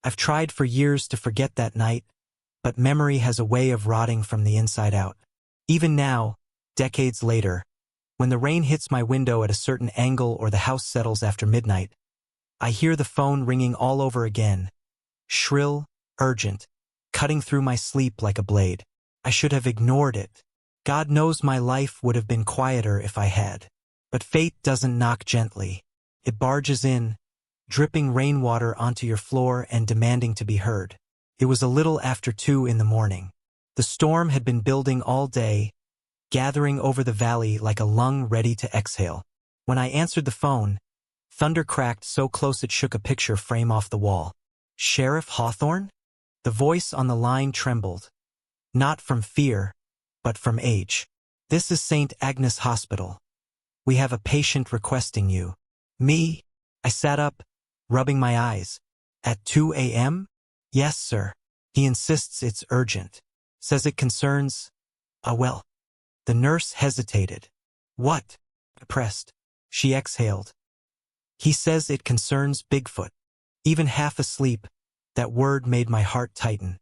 I've tried for years to forget that night, but memory has a way of rotting from the inside out. Even now, decades later, when the rain hits my window at a certain angle or the house settles after midnight, I hear the phone ringing all over again, shrill, urgent, cutting through my sleep like a blade. I should have ignored it. God knows my life would have been quieter if I had. But fate doesn't knock gently. It barges in, dripping rainwater onto your floor and demanding to be heard. It was a little after 2 in the morning. The storm had been building all day, gathering over the valley like a lung ready to exhale. When I answered the phone, thunder cracked so close it shook a picture frame off the wall. Sheriff Hawthorne? The voice on the line trembled. Not from fear, but from age. This is St. Agnes Hospital. We have a patient requesting you. Me? I sat up, rubbing my eyes. At 2 a.m.? Yes, sir. He insists it's urgent. Says it concerns... well. The nurse hesitated. What? I pressed. She exhaled. He says it concerns Bigfoot. Even half asleep, that word made my heart tighten.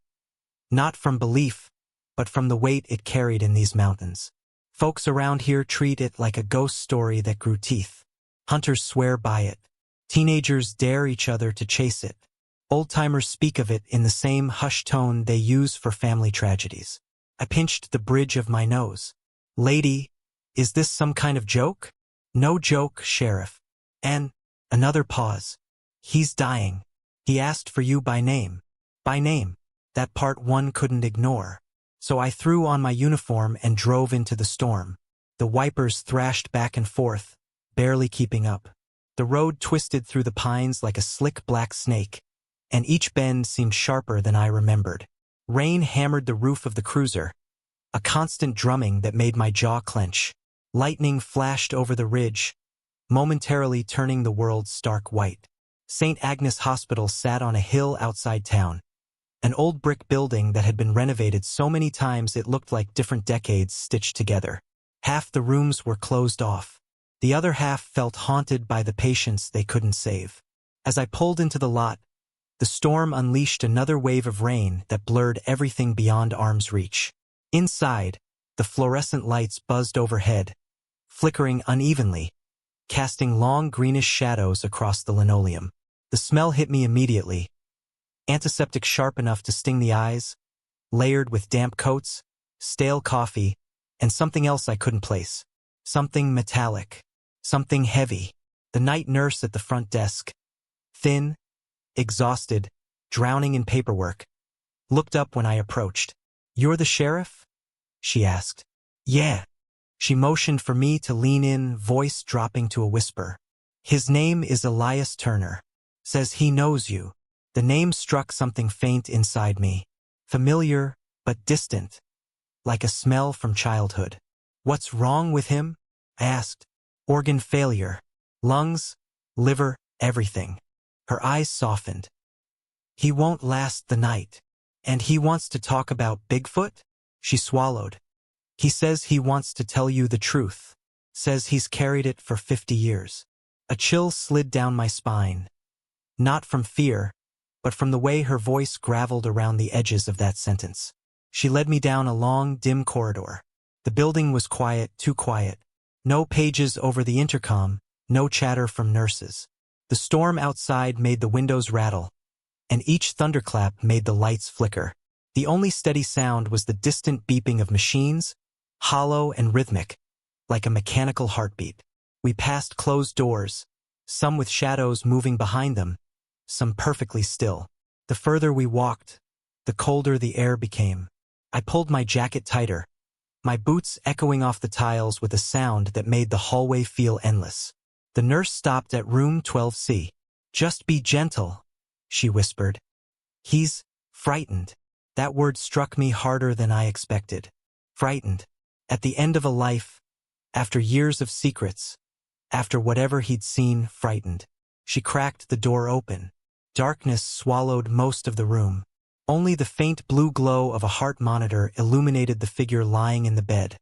Not from belief, but from the weight it carried in these mountains. Folks around here treat it like a ghost story that grew teeth. Hunters swear by it. Teenagers dare each other to chase it. Old-timers speak of it in the same hushed tone they use for family tragedies. I pinched the bridge of my nose. Lady, is this some kind of joke? No joke, Sheriff. And another pause. He's dying. He asked for you by name. By name. That part one couldn't ignore. So I threw on my uniform and drove into the storm. The wipers thrashed back and forth, barely keeping up. The road twisted through the pines like a slick black snake, and each bend seemed sharper than I remembered. Rain hammered the roof of the cruiser, a constant drumming that made my jaw clench. Lightning flashed over the ridge, momentarily turning the world stark white. St. Agnes Hospital sat on a hill outside town, an old brick building that had been renovated so many times it looked like different decades stitched together. Half the rooms were closed off. The other half felt haunted by the patients they couldn't save. As I pulled into the lot, the storm unleashed another wave of rain that blurred everything beyond arm's reach. Inside, the fluorescent lights buzzed overhead, flickering unevenly, casting long greenish shadows across the linoleum. The smell hit me immediately. Antiseptic sharp enough to sting the eyes, layered with damp coats, stale coffee, and something else I couldn't place. Something metallic. Something heavy. The night nurse at the front desk, thin, exhausted, drowning in paperwork, looked up when I approached. "You're the sheriff?" she asked. "Yeah." She motioned for me to lean in, voice dropping to a whisper. "His name is Elias Turner. Says he knows you." The name struck something faint inside me. Familiar, but distant. Like a smell from childhood. "What's wrong with him?" I asked. "Organ failure. Lungs, liver, everything." Her eyes softened. "He won't last the night. And he wants to talk about Bigfoot?" She swallowed. "He says he wants to tell you the truth. Says he's carried it for 50 years. A chill slid down my spine. Not from fear, but from the way her voice graveled around the edges of that sentence. She led me down a long, dim corridor. The building was quiet, too quiet. No pages over the intercom, no chatter from nurses. The storm outside made the windows rattle, and each thunderclap made the lights flicker. The only steady sound was the distant beeping of machines, hollow and rhythmic, like a mechanical heartbeat. We passed closed doors, some with shadows moving behind them, some perfectly still. The further we walked, the colder the air became. I pulled my jacket tighter, my boots echoing off the tiles with a sound that made the hallway feel endless. The nurse stopped at room 12C. "Just be gentle," she whispered. "He's frightened." That word struck me harder than I expected. Frightened. At the end of a life, after years of secrets, after whatever he'd seen, frightened. She cracked the door open. Darkness swallowed most of the room. Only the faint blue glow of a heart monitor illuminated the figure lying in the bed,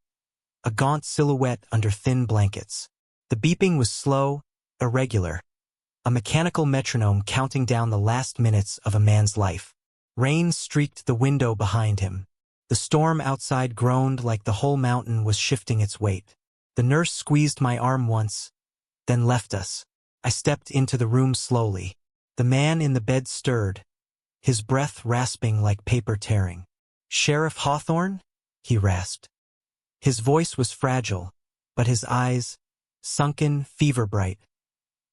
a gaunt silhouette under thin blankets. The beeping was slow, irregular, a mechanical metronome counting down the last minutes of a man's life. Rain streaked the window behind him. The storm outside groaned like the whole mountain was shifting its weight. The nurse squeezed my arm once, then left us. I stepped into the room slowly. The man in the bed stirred, his breath rasping like paper tearing. "Sheriff Hawthorne?" he rasped. His voice was fragile, but his eyes, sunken, fever-bright,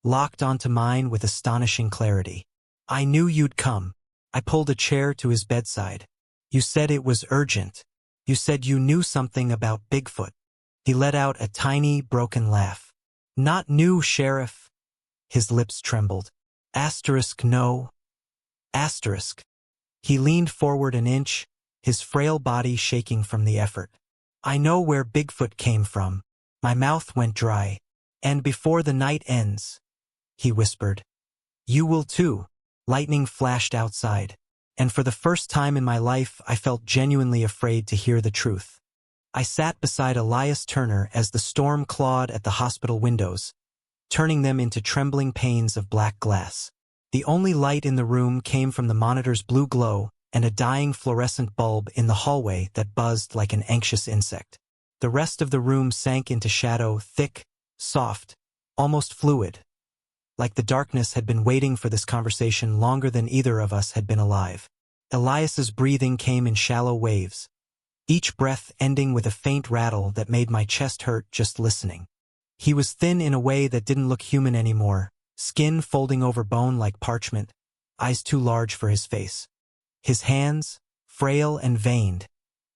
locked onto mine with astonishing clarity. "I knew you'd come." I pulled a chair to his bedside. "You said it was urgent. You said you knew something about Bigfoot." He let out a tiny, broken laugh. "Not new, Sheriff." His lips trembled. No. Asterisk. He leaned forward an inch, his frail body shaking from the effort. "I know where Bigfoot came from." My mouth went dry. "And before the night ends," he whispered, "you will too." Lightning flashed outside, and for the first time in my life I felt genuinely afraid to hear the truth. I sat beside Elias Turner as the storm clawed at the hospital windows, turning them into trembling panes of black glass. The only light in the room came from the monitor's blue glow and a dying fluorescent bulb in the hallway that buzzed like an anxious insect. The rest of the room sank into shadow, thick, soft, almost fluid, like the darkness had been waiting for this conversation longer than either of us had been alive. Elias's breathing came in shallow waves, each breath ending with a faint rattle that made my chest hurt just listening. He was thin in a way that didn't look human anymore, skin folding over bone like parchment, eyes too large for his face. His hands, frail and veined,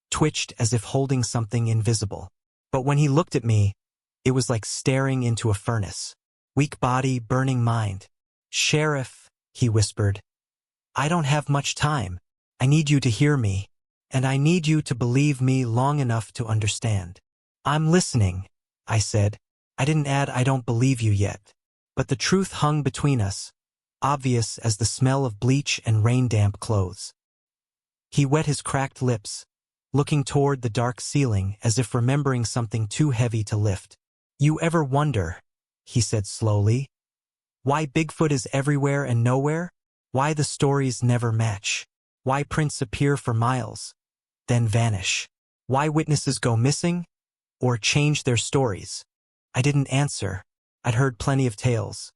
twitched as if holding something invisible. But when he looked at me, it was like staring into a furnace. Weak body, burning mind. "Sheriff," he whispered, "I don't have much time. I need you to hear me, and I need you to believe me long enough to understand." "I'm listening," I said. I didn't add "I don't believe you yet." But the truth hung between us, obvious as the smell of bleach and rain-damp clothes. He wet his cracked lips, looking toward the dark ceiling as if remembering something too heavy to lift. "You ever wonder," he said slowly, "why Bigfoot is everywhere and nowhere? Why the stories never match? Why prints appear for miles, then vanish? Why witnesses go missing, or change their stories?" I didn't answer. I'd heard plenty of tales.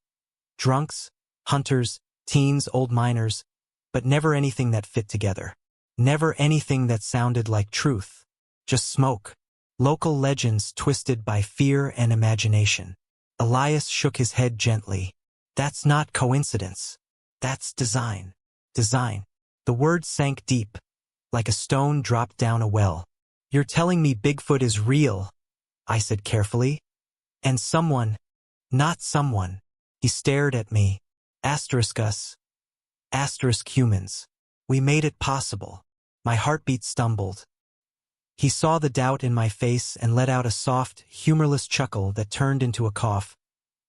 Drunks, hunters, teens, old miners, but never anything that fit together. Never anything that sounded like truth. Just smoke. Local legends twisted by fear and imagination. Elias shook his head gently. "That's not coincidence. That's design." Design. The word sank deep, like a stone dropped down a well. "You're telling me Bigfoot is real," I said carefully. "And someone, not someone." He stared at me. "Asterisk us. Asterisk humans. We made it possible." My heartbeat stumbled. He saw the doubt in my face and let out a soft, humorless chuckle that turned into a cough,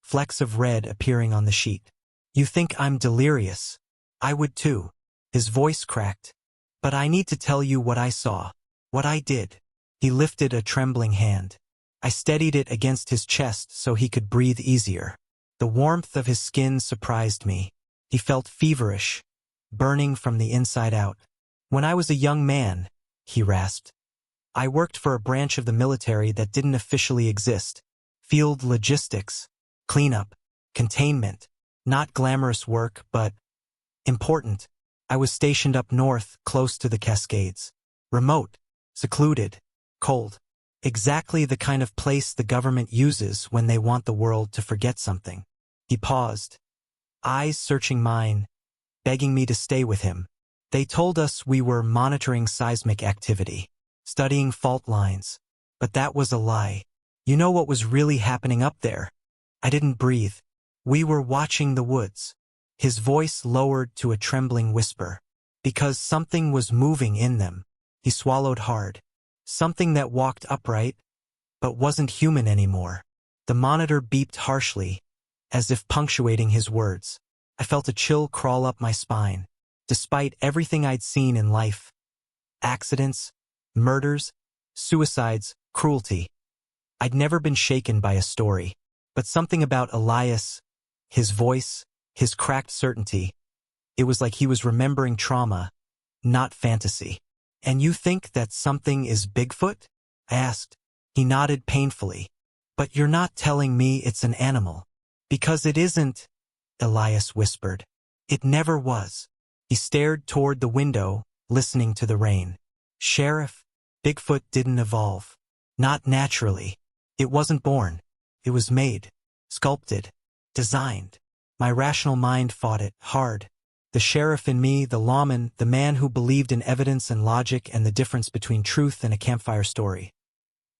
flecks of red appearing on the sheet. "You think I'm delirious? I would too." His voice cracked. "But I need to tell you what I saw. What I did." He lifted a trembling hand. I steadied it against his chest so he could breathe easier. The warmth of his skin surprised me. He felt feverish, burning from the inside out. "When I was a young man," he rasped, "I worked for a branch of the military that didn't officially exist. Field logistics, cleanup, containment. Not glamorous work, but important. I was stationed up north, close to the Cascades. Remote, secluded, cold. Exactly the kind of place the government uses when they want the world to forget something." He paused, eyes searching mine, begging me to stay with him. "They told us we were monitoring seismic activity, studying fault lines, but that was a lie. You know what was really happening up there?" I didn't breathe. "We were watching the woods." His voice lowered to a trembling whisper. "Because something was moving in them." He swallowed hard. "Something that walked upright, but wasn't human anymore." The monitor beeped harshly, as if punctuating his words. I felt a chill crawl up my spine. Despite everything I'd seen in life, accidents, murders, suicides, cruelty, I'd never been shaken by a story. But something about Elias, his voice, his cracked certainty. It was like he was remembering trauma, not fantasy. "And you think that something is Bigfoot?" I asked. He nodded painfully. "But you're not telling me it's an animal." "Because it isn't," Elias whispered. "It never was." He stared toward the window, listening to the rain. "Sheriff, Bigfoot didn't evolve. Not naturally. It wasn't born. It was made, sculpted, designed." My rational mind fought it hard. The sheriff in me, the lawman, the man who believed in evidence and logic and the difference between truth and a campfire story.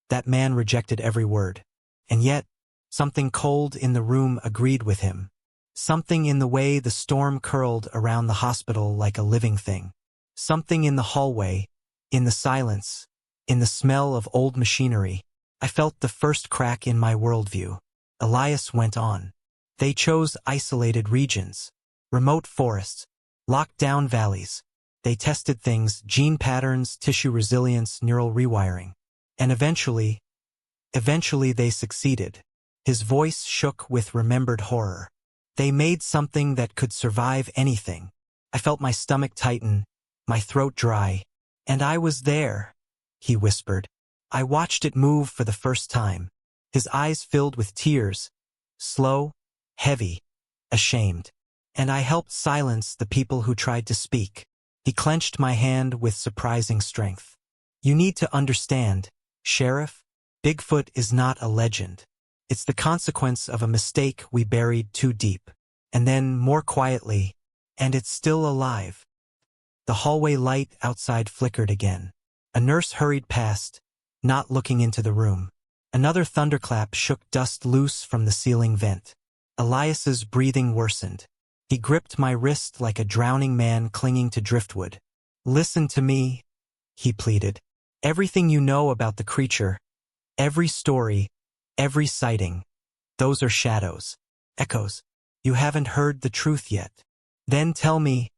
That man rejected every word. And yet, something cold in the room agreed with him. Something in the way the storm curled around the hospital like a living thing. Something in the hallway, in the silence, in the smell of old machinery. I felt the first crack in my worldview. Elias went on. "They chose isolated regions, remote forests, locked down valleys. They tested things, gene patterns, tissue resilience, neural rewiring. And eventually they succeeded." His voice shook with remembered horror. "They made something that could survive anything." I felt my stomach tighten, my throat dry. "And I was there," he whispered. "I watched it move for the first time." His eyes filled with tears, slow, heavy, ashamed. "And I helped silence the people who tried to speak." He clenched my hand with surprising strength. "You need to understand, Sheriff, Bigfoot is not a legend. It's the consequence of a mistake we buried too deep." And then, more quietly, "And it's still alive." The hallway light outside flickered again. A nurse hurried past, not looking into the room. Another thunderclap shook dust loose from the ceiling vent. Elias's breathing worsened. He gripped my wrist like a drowning man clinging to driftwood. "Listen to me," he pleaded. "Everything you know about the creature, every story, every sighting, those are shadows, echoes. You haven't heard the truth yet." "Then tell me,"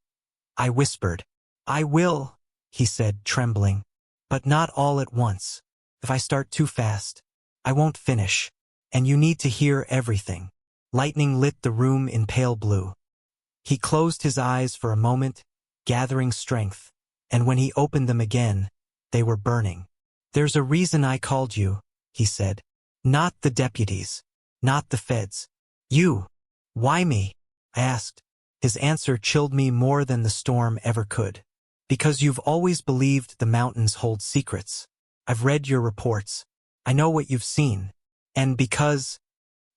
I whispered. "I will," he said, trembling. "But not all at once. If I start too fast, I won't finish. And you need to hear everything." Lightning lit the room in pale blue. He closed his eyes for a moment, gathering strength, and when he opened them again, they were burning. "There's a reason I called you," he said. "Not the deputies, not the feds. You." "Why me?" I asked. His answer chilled me more than the storm ever could. "Because you've always believed the mountains hold secrets. I've read your reports. I know what you've seen. And because—"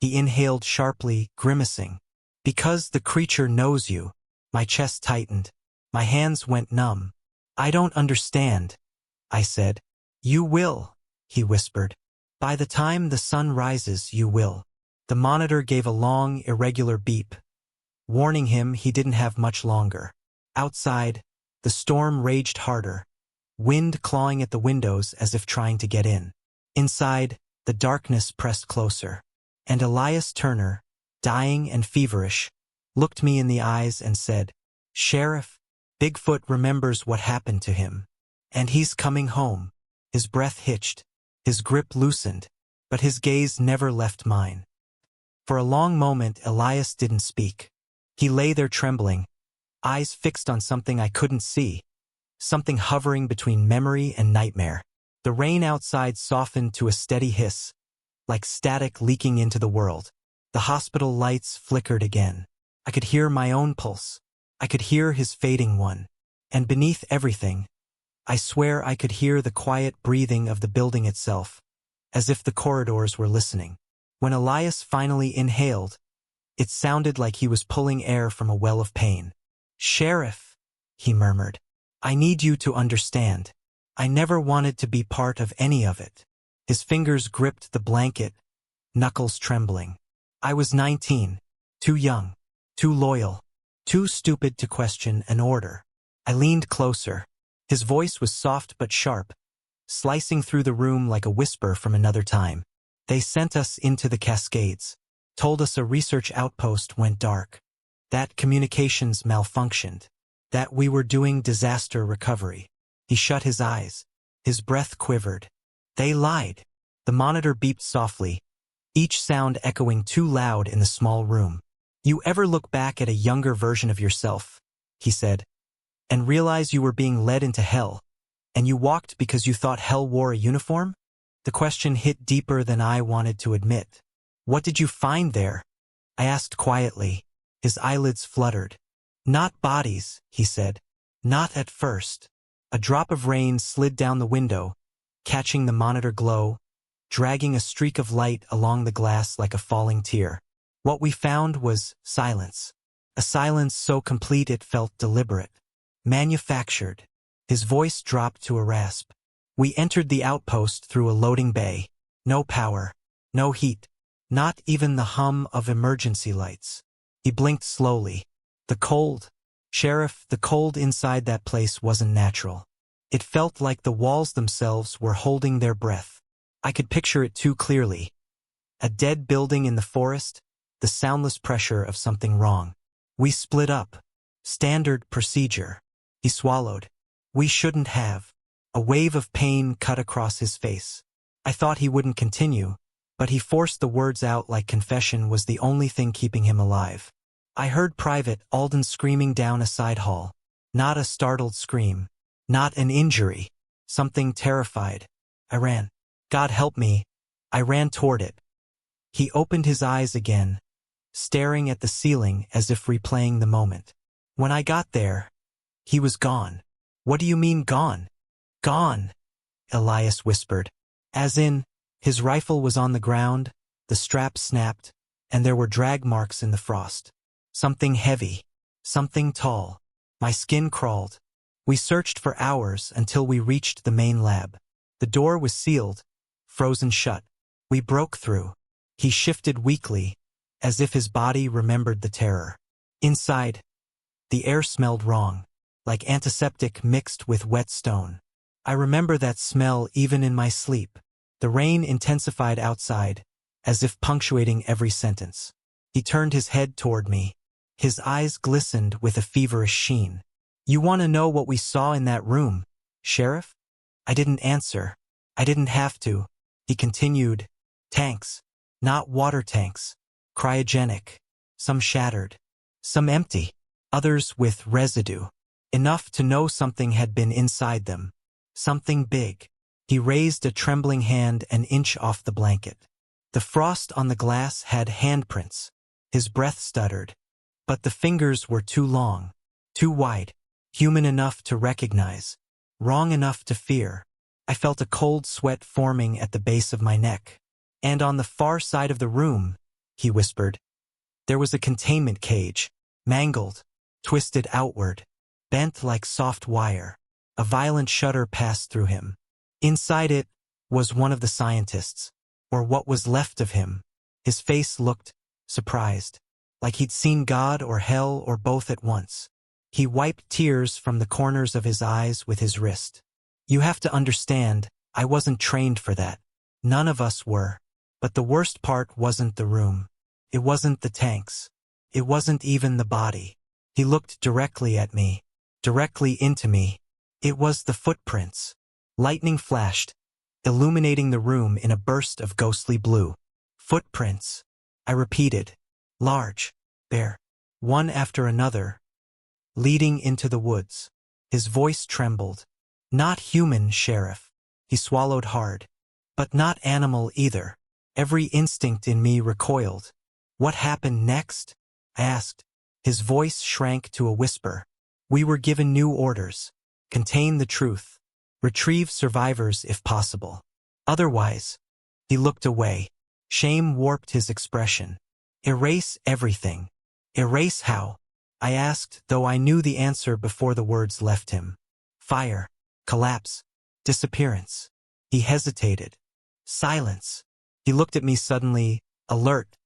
he inhaled sharply, grimacing. "Because the creature knows you." My chest tightened. My hands went numb. "I don't understand," I said. "You will," he whispered. "By the time the sun rises, you will." The monitor gave a long, irregular beep, warning him he didn't have much longer. Outside, the storm raged harder, wind clawing at the windows as if trying to get in. Inside, the darkness pressed closer. And Elias Turner, dying and feverish, looked me in the eyes and said, "Sheriff, Bigfoot remembers what happened to him. And he's coming home." His breath hitched, his grip loosened, but his gaze never left mine. For a long moment, Elias didn't speak. He lay there trembling, eyes fixed on something I couldn't see, something hovering between memory and nightmare. The rain outside softened to a steady hiss, like static leaking into the world. The hospital lights flickered again. I could hear my own pulse. I could hear his fading one. And beneath everything, I swear I could hear the quiet breathing of the building itself, as if the corridors were listening. When Elias finally inhaled, it sounded like he was pulling air from a well of pain. "Sheriff," he murmured, "I need you to understand. I never wanted to be part of any of it." His fingers gripped the blanket, knuckles trembling. I was 19, too young, too loyal, too stupid to question an order. I leaned closer. His voice was soft but sharp, slicing through the room like a whisper from another time. "They sent us into the Cascades, told us a research outpost went dark, that communications malfunctioned, that we were doing disaster recovery." He shut his eyes. His breath quivered. "They lied." The monitor beeped softly, each sound echoing too loud in the small room. You ever look back at a younger version of yourself, he said, and realize you were being led into hell, and you walked because you thought hell wore a uniform? The question hit deeper than I wanted to admit. What did you find there? I asked quietly. His eyelids fluttered. Not bodies, he said. Not at first. A drop of rain slid down the window, catching the monitor glow, dragging a streak of light along the glass like a falling tear. What we found was silence. A silence so complete it felt deliberate. Manufactured. His voice dropped to a rasp. We entered the outpost through a loading bay. No power. No heat. Not even the hum of emergency lights. He blinked slowly. The cold. Sheriff, the cold inside that place wasn't natural. It felt like the walls themselves were holding their breath. I could picture it too clearly. A dead building in the forest, the soundless pressure of something wrong. We split up. Standard procedure. He swallowed. We shouldn't have. A wave of pain cut across his face. I thought he wouldn't continue, but he forced the words out like confession was the only thing keeping him alive. I heard Private Alden screaming down a side hall. Not a startled scream. Not an injury. Something terrified. I ran. God help me. I ran toward it. He opened his eyes again, staring at the ceiling as if replaying the moment. When I got there, he was gone. What do you mean gone? Gone, Elias whispered. As in, his rifle was on the ground, the strap snapped, and there were drag marks in the frost. Something heavy. Something tall. My skin crawled. We searched for hours until we reached the main lab. The door was sealed, frozen shut. We broke through. He shifted weakly, as if his body remembered the terror. Inside, the air smelled wrong, like antiseptic mixed with wet stone. I remember that smell even in my sleep. The rain intensified outside, as if punctuating every sentence. He turned his head toward me. His eyes glistened with a feverish sheen. You want to know what we saw in that room, Sheriff? I didn't answer. I didn't have to. He continued. Tanks. Not water tanks. Cryogenic. Some shattered. Some empty. Others with residue. Enough to know something had been inside them. Something big. He raised a trembling hand an inch off the blanket. The frost on the glass had handprints. His breath stuttered. But the fingers were too long. Too wide. Human enough to recognize. Wrong enough to fear. I felt a cold sweat forming at the base of my neck. And on the far side of the room, he whispered, there was a containment cage, mangled, twisted outward, bent like soft wire. A violent shudder passed through him. Inside it was one of the scientists, or what was left of him. His face looked surprised, like he'd seen God or hell or both at once. He wiped tears from the corners of his eyes with his wrist. You have to understand, I wasn't trained for that. None of us were. But the worst part wasn't the room. It wasn't the tanks. It wasn't even the body. He looked directly at me, directly into me. It was the footprints. Lightning flashed, illuminating the room in a burst of ghostly blue. Footprints. I repeated. Large, bare, one after another, leading into the woods. His voice trembled. Not human, Sheriff. He swallowed hard. But not animal either. Every instinct in me recoiled. What happened next? I asked. His voice shrank to a whisper. We were given new orders. Contain the truth. Retrieve survivors if possible. Otherwise, he looked away. Shame warped his expression. Erase everything. Erase how? I asked, though I knew the answer before the words left him. Fire. Collapse. Disappearance. He hesitated. Silence. He looked at me suddenly, alert,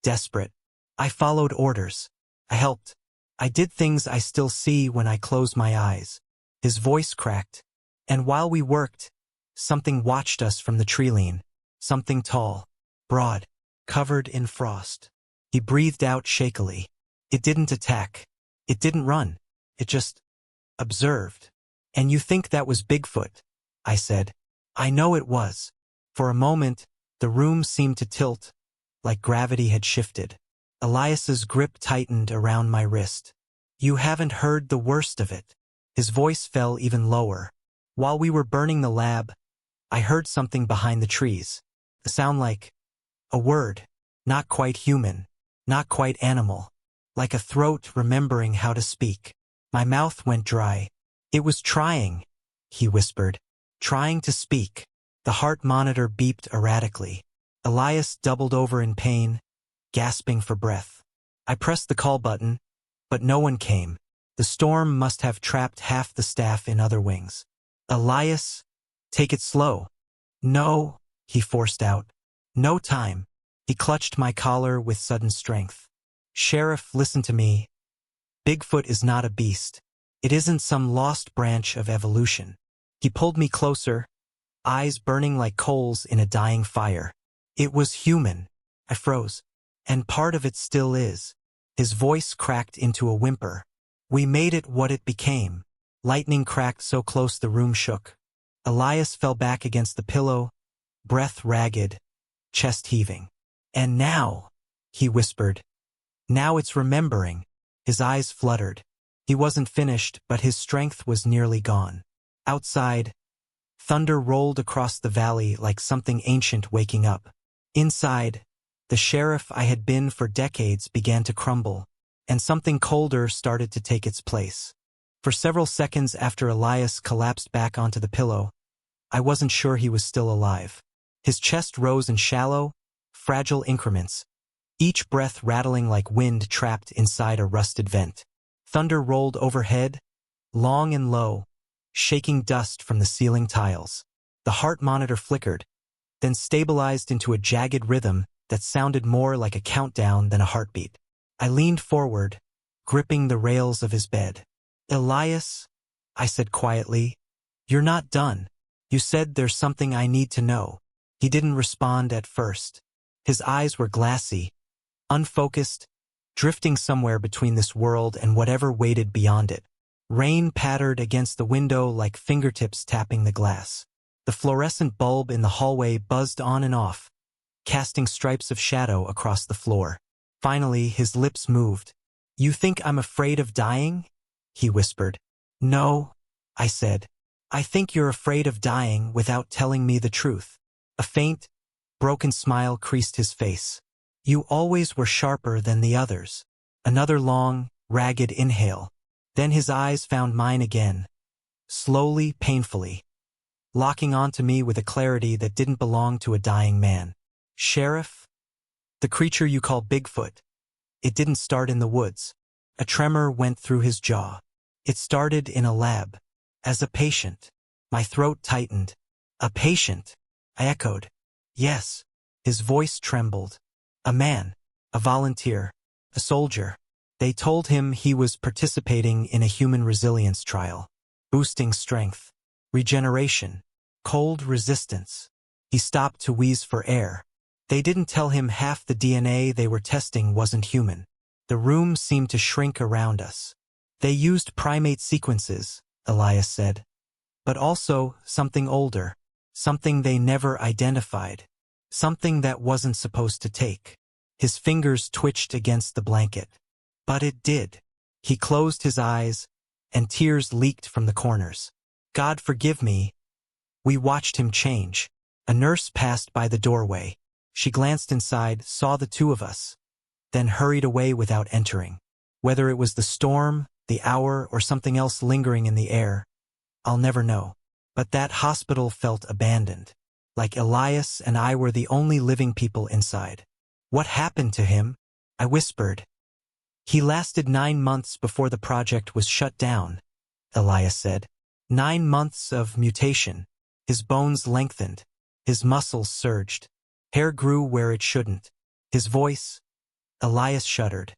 desperate. I followed orders. I helped. I did things I still see when I close my eyes. His voice cracked. And while we worked, something watched us from the tree-line. Something tall, broad, covered in frost. He breathed out shakily. It didn't attack. It didn't run. It just observed. And you think that was Bigfoot? I said. I know it was. For a moment, the room seemed to tilt, like gravity had shifted. Elias's grip tightened around my wrist. You haven't heard the worst of it. His voice fell even lower. While we were burning the lab, I heard something behind the trees. A sound like a word, not quite human, not quite animal, like a throat remembering how to speak. My mouth went dry. It was trying, he whispered, trying to speak. The heart monitor beeped erratically. Elias doubled over in pain, gasping for breath. I pressed the call button, but no one came. The storm must have trapped half the staff in other wings. Elias, take it slow. No, he forced out. No time. He clutched my collar with sudden strength. Sheriff, listen to me. Bigfoot is not a beast. It isn't some lost branch of evolution. He pulled me closer, eyes burning like coals in a dying fire. It was human. I froze. And part of it still is. His voice cracked into a whimper. We made it what it became. Lightning cracked so close the room shook. Elias fell back against the pillow, breath ragged, chest heaving. And now, he whispered. Now it's remembering. His eyes fluttered. He wasn't finished, but his strength was nearly gone. Outside, thunder rolled across the valley like something ancient waking up. Inside, the sheriff I had been for decades began to crumble, and something colder started to take its place. For several seconds after Elias collapsed back onto the pillow, I wasn't sure he was still alive. His chest rose in shallow, fragile increments, each breath rattling like wind trapped inside a rusted vent. Thunder rolled overhead, long and low, shaking dust from the ceiling tiles. The heart monitor flickered, then stabilized into a jagged rhythm that sounded more like a countdown than a heartbeat. I leaned forward, gripping the rails of his bed. Elias, I said quietly, you're not done. You said there's something I need to know. He didn't respond at first. His eyes were glassy, unfocused, drifting somewhere between this world and whatever waited beyond it. Rain pattered against the window like fingertips tapping the glass. The fluorescent bulb in the hallway buzzed on and off, casting stripes of shadow across the floor. Finally, his lips moved. You think I'm afraid of dying? He whispered. No, I said. I think you're afraid of dying without telling me the truth. A faint, broken smile creased his face. You always were sharper than the others. Another long, ragged inhale. Then his eyes found mine again, slowly, painfully, locking onto me with a clarity that didn't belong to a dying man. Sheriff? The creature you call Bigfoot. It didn't start in the woods. A tremor went through his jaw. It started in a lab. As a patient. My throat tightened. A patient? I echoed. Yes. His voice trembled. A man. A volunteer. A soldier. They told him he was participating in a human resilience trial. Boosting strength. Regeneration. Cold resistance. He stopped to wheeze for air. They didn't tell him half the DNA they were testing wasn't human. The room seemed to shrink around us. They used primate sequences, Elias said. But also something older. Something they never identified. Something that wasn't supposed to take. His fingers twitched against the blanket. But it did. He closed his eyes, and tears leaked from the corners. God forgive me. We watched him change. A nurse passed by the doorway. She glanced inside, saw the two of us, then hurried away without entering. Whether it was the storm, the hour, or something else lingering in the air, I'll never know. But that hospital felt abandoned, like Elias and I were the only living people inside. What happened to him? I whispered. He lasted 9 months before the project was shut down, Elias said. 9 months of mutation. His bones lengthened. His muscles surged. Hair grew where it shouldn't. His voice... Elias shuddered.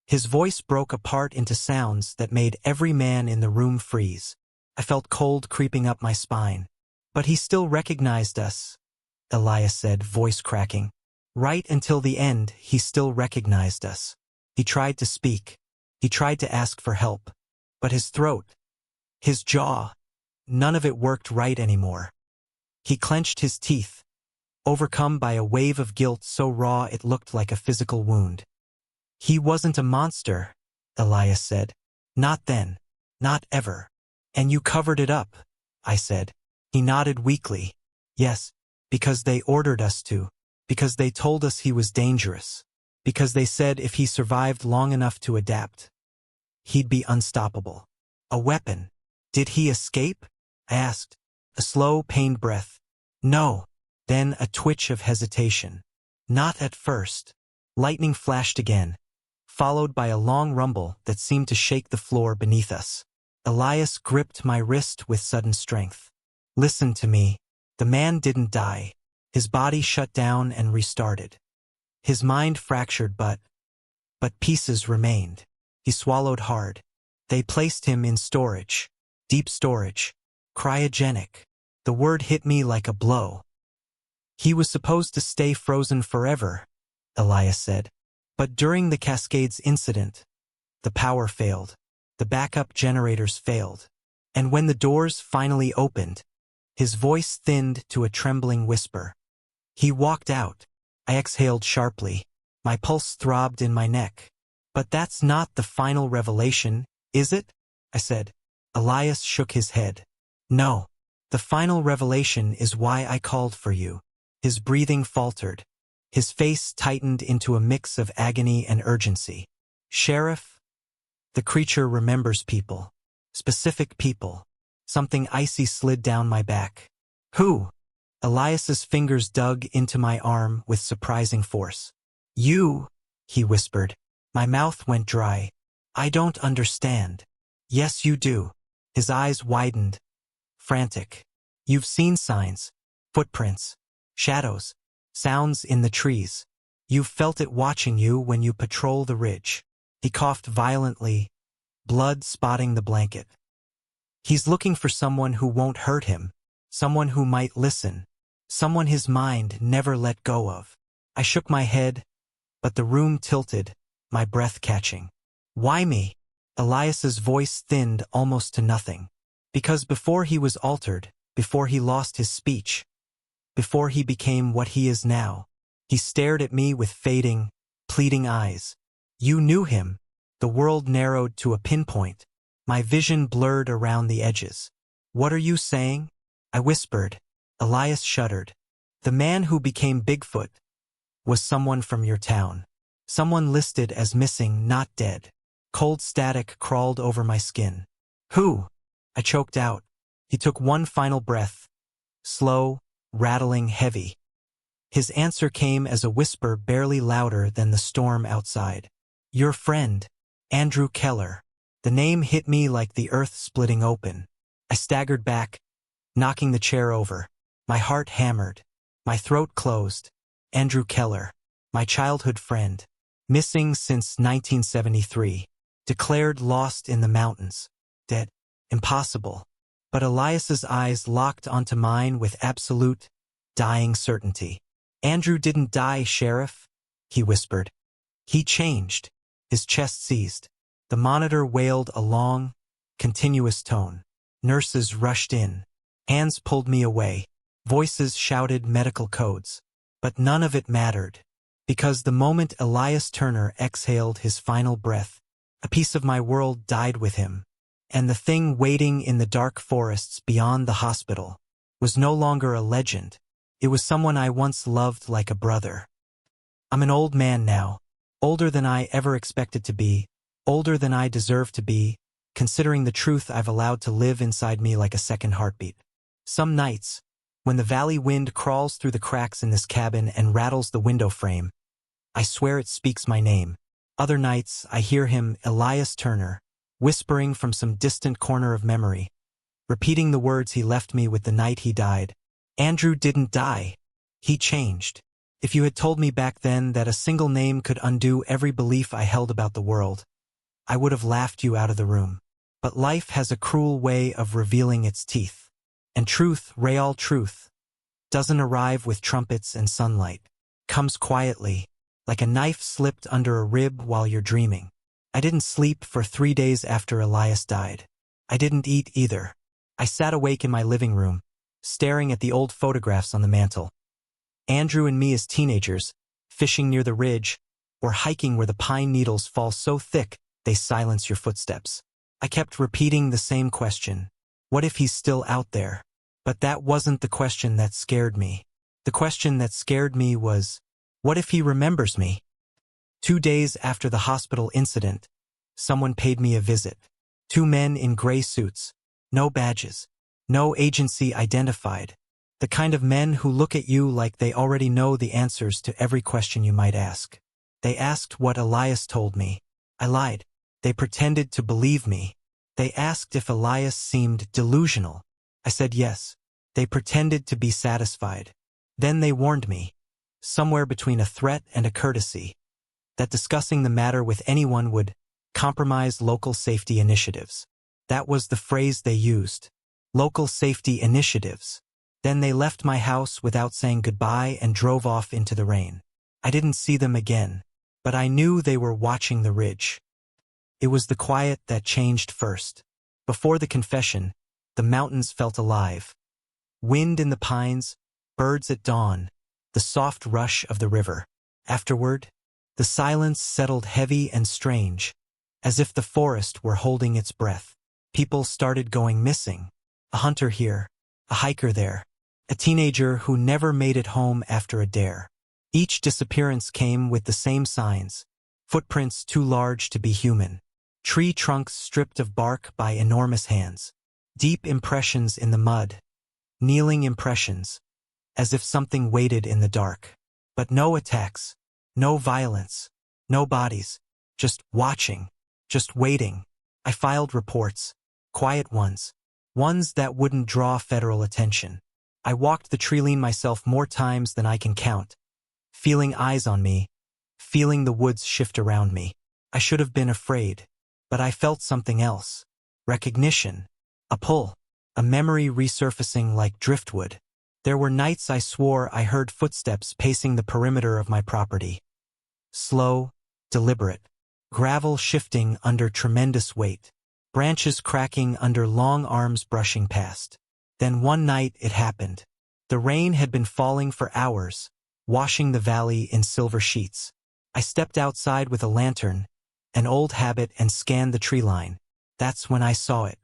His voice broke apart into sounds that made every man in the room freeze. I felt cold creeping up my spine. But he still recognized us, Elias said, voice cracking. Right until the end, he still recognized us. He tried to speak. He tried to ask for help. But his throat, his jaw, none of it worked right anymore. He clenched his teeth, overcome by a wave of guilt so raw it looked like a physical wound. He wasn't a monster, Elias said. Not then. Not ever. And you covered it up, I said. He nodded weakly. Yes, because they ordered us to. Because they told us he was dangerous. Because they said if he survived long enough to adapt, he'd be unstoppable. A weapon. Did he escape? I asked. A slow, pained breath. No. Then a twitch of hesitation. Not at first. Lightning flashed again, followed by a long rumble that seemed to shake the floor beneath us. Elias gripped my wrist with sudden strength. Listen to me. The man didn't die. His body shut down and restarted. His mind fractured, but pieces remained. He swallowed hard. They placed him in storage. Deep storage. Cryogenic. The word hit me like a blow. He was supposed to stay frozen forever, Elias said. But during the Cascades incident, the power failed. The backup generators failed. And when the doors finally opened, his voice thinned to a trembling whisper. He walked out. I exhaled sharply. My pulse throbbed in my neck. But that's not the final revelation, is it? I said. Elias shook his head. No. The final revelation is why I called for you. His breathing faltered. His face tightened into a mix of agony and urgency. Sheriff? The creature remembers people. Specific people. Something icy slid down my back. Who? Elias's fingers dug into my arm with surprising force. You, he whispered. My mouth went dry. I don't understand. Yes, you do. His eyes widened. Frantic. You've seen signs. Footprints. Shadows. Sounds in the trees. You've felt it watching you when you patrol the ridge. He coughed violently, blood spotting the blanket. He's looking for someone who won't hurt him, someone who might listen, someone his mind never let go of. I shook my head, but the room tilted, my breath catching. Why me? Elias's voice thinned almost to nothing. Because before he was altered, before he lost his speech, before he became what he is now, he stared at me with fading, pleading eyes. You knew him. The world narrowed to a pinpoint. My vision blurred around the edges. What are you saying? I whispered. Elias shuddered. The man who became Bigfoot was someone from your town. Someone listed as missing, not dead. Cold static crawled over my skin. Who? I choked out. He took one final breath. Slow, rattling, heavy. His answer came as a whisper barely louder than the storm outside. Your friend, Andrew Keller. The name hit me like the earth splitting open. I staggered back, knocking the chair over. My heart hammered. My throat closed. Andrew Keller, my childhood friend. Missing since 1973. Declared lost in the mountains. Dead. Impossible. But Elias's eyes locked onto mine with absolute, dying certainty. Andrew didn't die, Sheriff, he whispered. He changed. His chest seized. The monitor wailed a long, continuous tone. Nurses rushed in. Hands pulled me away. Voices shouted medical codes. But none of it mattered. Because the moment Elias Turner exhaled his final breath, a piece of my world died with him. And the thing waiting in the dark forests beyond the hospital was no longer a legend. It was someone I once loved like a brother. I'm an old man now, older than I ever expected to be, older than I deserve to be, considering the truth I've allowed to live inside me like a second heartbeat. Some nights, when the valley wind crawls through the cracks in this cabin and rattles the window frame, I swear it speaks my name. Other nights, I hear him, Elias Turner, whispering from some distant corner of memory, repeating the words he left me with the night he died. Andrew didn't die. He changed. If you had told me back then that a single name could undo every belief I held about the world, I would have laughed you out of the room. But life has a cruel way of revealing its teeth. And truth, real truth, doesn't arrive with trumpets and sunlight. Comes quietly, like a knife slipped under a rib while you're dreaming. I didn't sleep for 3 days after Elias died. I didn't eat either. I sat awake in my living room, staring at the old photographs on the mantel. Andrew and me as teenagers, fishing near the ridge, or hiking where the pine needles fall so thick they silence your footsteps. I kept repeating the same question. What if he's still out there? But that wasn't the question that scared me. The question that scared me was, what if he remembers me? 2 days after the hospital incident, someone paid me a visit. 2 men in gray suits, no badges, no agency identified. The kind of men who look at you like they already know the answers to every question you might ask. They asked what Elias told me. I lied. They pretended to believe me. They asked if Elias seemed delusional. I said yes. They pretended to be satisfied. Then they warned me, somewhere between a threat and a courtesy, that discussing the matter with anyone would compromise local safety initiatives. That was the phrase they used. Local safety initiatives. Then they left my house without saying goodbye and drove off into the rain. I didn't see them again, but I knew they were watching the ridge. It was the quiet that changed first. Before the confession, the mountains felt alive. Wind in the pines, birds at dawn, the soft rush of the river. Afterward, the silence settled heavy and strange, as if the forest were holding its breath. People started going missing. A hunter here, a hiker there, a teenager who never made it home after a dare. Each disappearance came with the same signs: footprints too large to be human, tree trunks stripped of bark by enormous hands, deep impressions in the mud, kneeling impressions, as if something waited in the dark. But no attacks, no violence, no bodies, just watching, just waiting. I filed reports, quiet ones that wouldn't draw federal attention. I walked the treeline myself more times than I can count, feeling eyes on me, feeling the woods shift around me. I should have been afraid, but I felt something else. Recognition, a pull, a memory resurfacing like driftwood. There were nights I swore I heard footsteps pacing the perimeter of my property. Slow, deliberate, gravel shifting under tremendous weight, branches cracking under long arms brushing past. Then one night it happened. The rain had been falling for hours, washing the valley in silver sheets. I stepped outside with a lantern, an old habit, and scanned the tree line. That's when I saw it.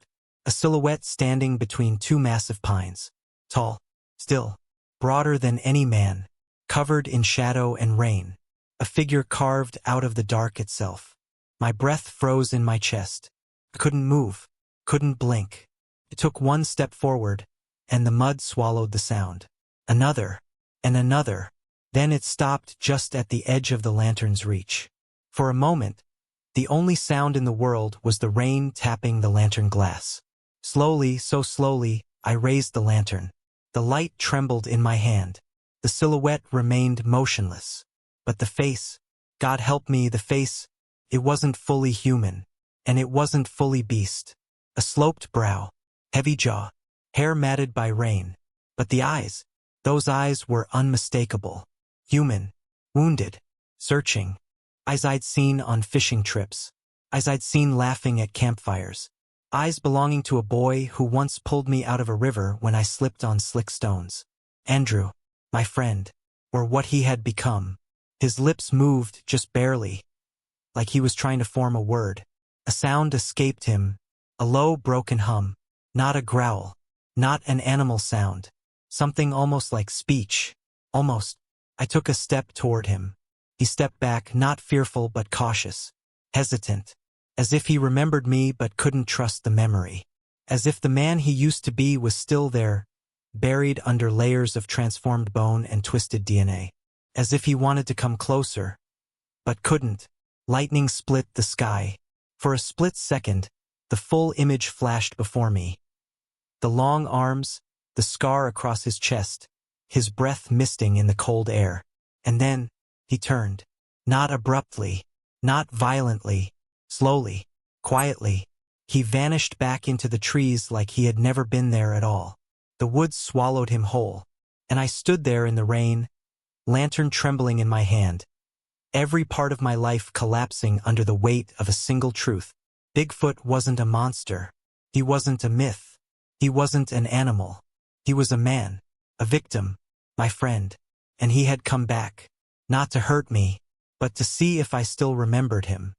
A silhouette standing between 2 massive pines. Tall, still, broader than any man, covered in shadow and rain. A figure carved out of the dark itself. My breath froze in my chest. I couldn't move, couldn't blink. It took 1 step forward, and the mud swallowed the sound. Another, and another. Then it stopped just at the edge of the lantern's reach. For a moment, the only sound in the world was the rain tapping the lantern glass. Slowly, so slowly, I raised the lantern. The light trembled in my hand. The silhouette remained motionless. But the face, God help me, the face, it wasn't fully human, and it wasn't fully beast. A sloped brow, heavy jaw, hair matted by rain. But the eyes, those eyes were unmistakable. Human, wounded, searching. Eyes I'd seen on fishing trips. Eyes I'd seen laughing at campfires. Eyes belonging to a boy who once pulled me out of a river when I slipped on slick stones. Andrew, my friend, or what he had become. His lips moved just barely, like he was trying to form a word. A sound escaped him, a low, broken hum. Not a growl, not an animal sound. Something almost like speech. Almost. I took a step toward him. He stepped back, not fearful but cautious, hesitant, as if he remembered me but couldn't trust the memory. As if the man he used to be was still there, buried under layers of transformed bone and twisted DNA. As if he wanted to come closer, but couldn't. Lightning split the sky. For a split second, the full image flashed before me. The long arms, the scar across his chest, his breath misting in the cold air. And then, he turned. Not abruptly, not violently, slowly, quietly. He vanished back into the trees like he had never been there at all. The woods swallowed him whole, and I stood there in the rain, lantern trembling in my hand, every part of my life collapsing under the weight of a single truth. Bigfoot wasn't a monster. He wasn't a myth. He wasn't an animal. He was a man, a victim, my friend, and he had come back, not to hurt me, but to see if I still remembered him.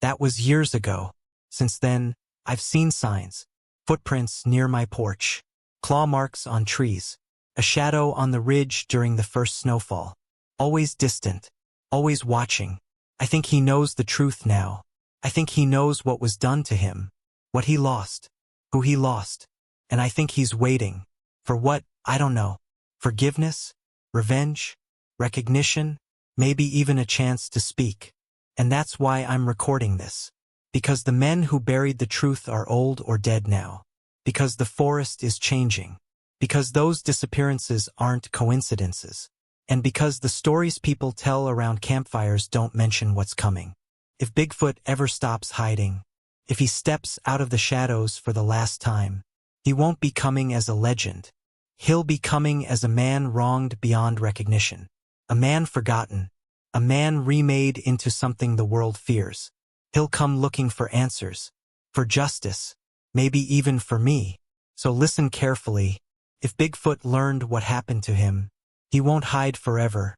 That was years ago. Since then, I've seen signs, footprints near my porch, claw marks on trees, a shadow on the ridge during the first snowfall. Always distant, always watching. I think he knows the truth now. I think he knows what was done to him, what he lost, who he lost. And I think he's waiting. For what? I don't know. Forgiveness? Revenge? Recognition? Maybe even a chance to speak. And that's why I'm recording this. Because the men who buried the truth are old or dead now. Because the forest is changing. Because those disappearances aren't coincidences. And because the stories people tell around campfires don't mention what's coming. If Bigfoot ever stops hiding, if he steps out of the shadows for the last time, he won't be coming as a legend. He'll be coming as a man wronged beyond recognition. A man forgotten. A man remade into something the world fears. He'll come looking for answers. For justice. Maybe even for me. So listen carefully. If Bigfoot learned what happened to him, he won't hide forever.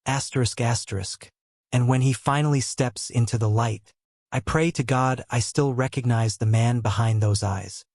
Asterisk asterisk. And when he finally steps into the light, I pray to God I still recognize the man behind those eyes.